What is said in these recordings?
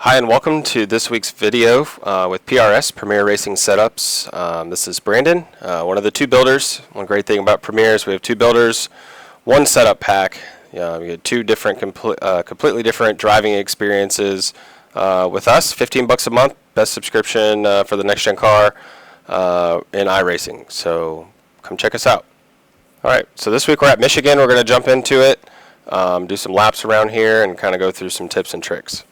Hi and welcome to this week's video with PRS, Premier Racing Setups. This is Brandon, one of the two builders. One great thing about Premier is we have two builders, one setup pack. We get two different, completely different driving experiences with us. $15 a month, best subscription for the next gen car in iRacing. So come check us out. All right, so this week we're at Michigan. We're going to jump into it, do some laps around here, and kind of go through some tips and tricks.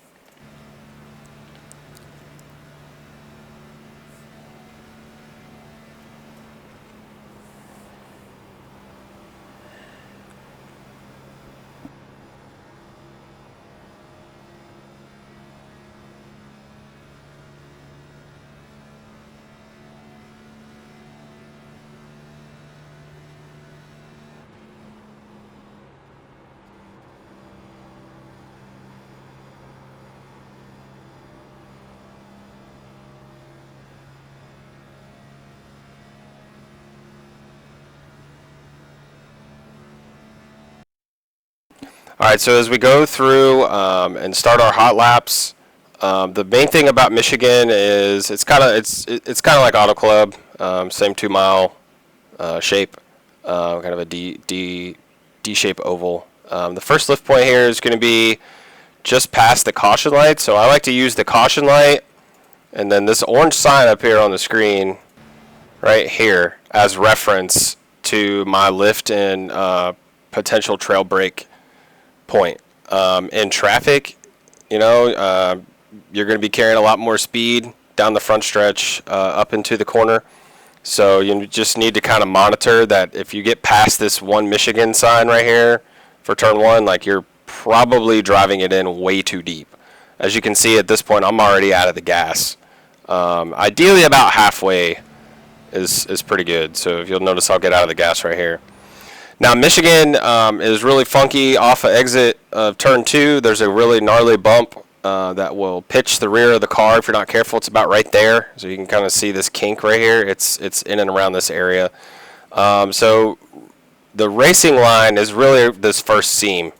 All right, so as we go through and start our hot laps, the main thing about Michigan is it's kind of like Auto Club, same 2 mile shape, kind of a D shape oval. The first lift point here is going to be just past the caution light, so I like to use the caution light and then this orange sign up here on the screen right here as reference to my lift and potential trail brake point. In traffic, you're going to be carrying a lot more speed down the front stretch up into the corner, so you just need to kind of monitor that if you get past this one Michigan sign right here for turn one, like you're probably driving it in way too deep. As you can see at this point, I'm already out of the gas. Ideally about halfway is pretty good, so if you'll notice I'll get out of the gas right here. Now, Michigan is really funky off of exit of turn 2. There's a really gnarly bump that will pitch the rear of the car. If you're not careful, it's about right there. So you can kind of see this kink right here. It's in and around this area. So the racing line is really this first seam.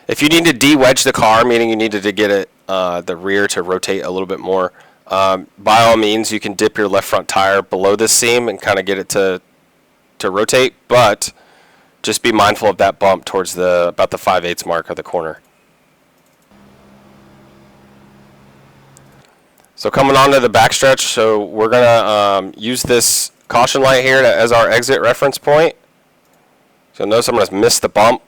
If you need to de-wedge the car, meaning you needed to get it the rear to rotate a little bit more, by all means, you can dip your left front tire below this seam and kind of get it to rotate, but just be mindful of that bump towards about the 5/8 mark of the corner. So coming on to the backstretch, so we're going to use this caution light here as our exit reference point. So notice I'm going to miss the bump,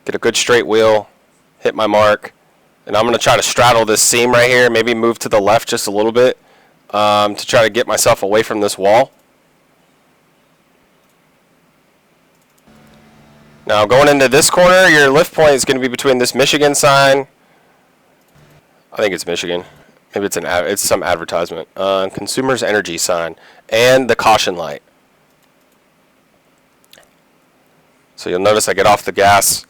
get a good straight wheel, hit my mark, and I'm going to try to straddle this seam right here, maybe move to the left just a little bit to try to get myself away from this wall. Now going into this corner, your lift point is going to be between this Michigan sign. I think it's Michigan. Maybe it's some advertisement. Consumers Energy sign and the caution light. So you'll notice I get off the gas,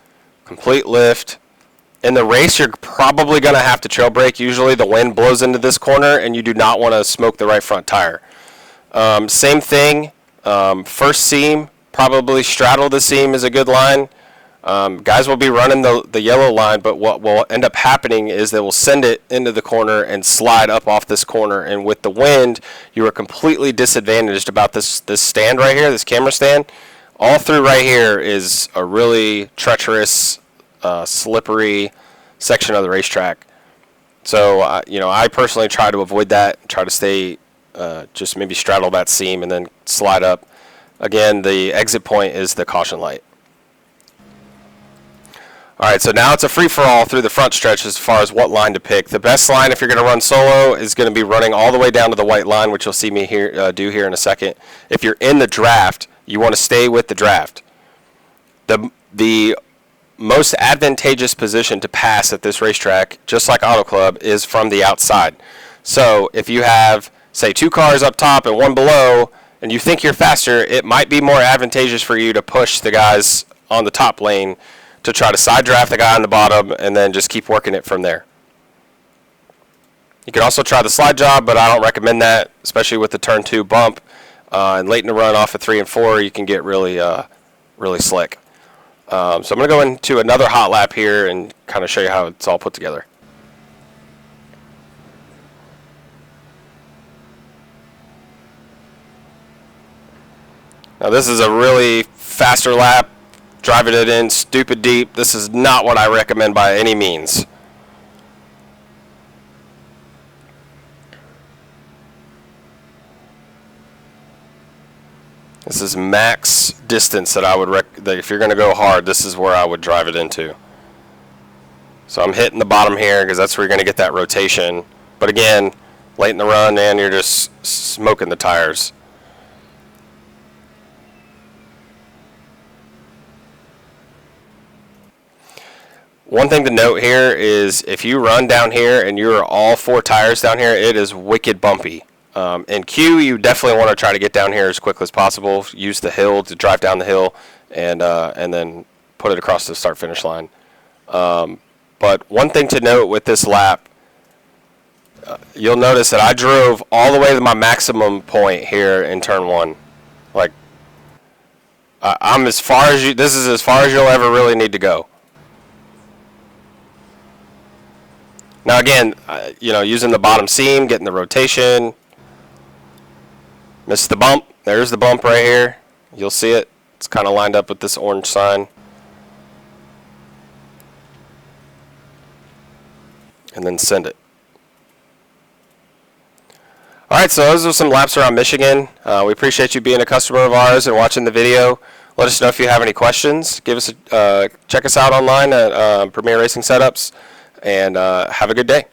complete lift. In the race, you're probably going to have to trail brake. Usually the wind blows into this corner and you do not want to smoke the right front tire. Same thing, first seam. Probably straddle the seam is a good line. Guys will be running the yellow line, but what will end up happening is they will send it into the corner and slide up off this corner. And with the wind, you are completely disadvantaged about this stand right here, this camera stand. All through right here is a really treacherous, slippery section of the racetrack. So, I personally try to avoid that, try to stay, just maybe straddle that seam and then slide up. Again, the exit point is the caution light. All right, so now it's a free-for-all through the front stretch as far as what line to pick. The best line if you're going to run solo is going to be running all the way down to the white line, which you'll see me do here in a second. If you're in the draft, you want to stay with the draft. The most advantageous position to pass at this racetrack, just like Auto Club, is from the outside. So if you have, say, 2 cars up top and 1 below, and you think you're faster, it might be more advantageous for you to push the guys on the top lane to try to side draft the guy on the bottom and then just keep working it from there. You can also try the slide job, but I don't recommend that, especially with the turn 2 bump. And late in the run off of 3 and 4, you can get really slick. So I'm going to go into another hot lap here and kind of show you how it's all put together. Now this is a really faster lap, driving it in stupid deep. This is not what I recommend by any means. This is max distance that I would that if you're going to go hard, this is where I would drive it into. So I'm hitting the bottom here because that's where you're going to get that rotation. But again, late in the run, man, you're just smoking the tires. One thing to note here is if you run down here and you're all 4 tires down here, it is wicked bumpy. In Q, you definitely want to try to get down here as quickly as possible. Use the hill to drive down the hill and then put it across the start-finish line. But one thing to note with this lap, you'll notice that I drove all the way to my maximum point here in turn 1. Like, I'm as far as you. This is as far as you'll ever really need to go. Now again, using the bottom seam, getting the rotation. Missed the bump. There's the bump right here. You'll see it. It's kind of lined up with this orange sign. And then send it. Alright, so those are some laps around Michigan. We appreciate you being a customer of ours and watching the video. Let us know if you have any questions. Check us out online at Premier Racing Setups. And have a good day.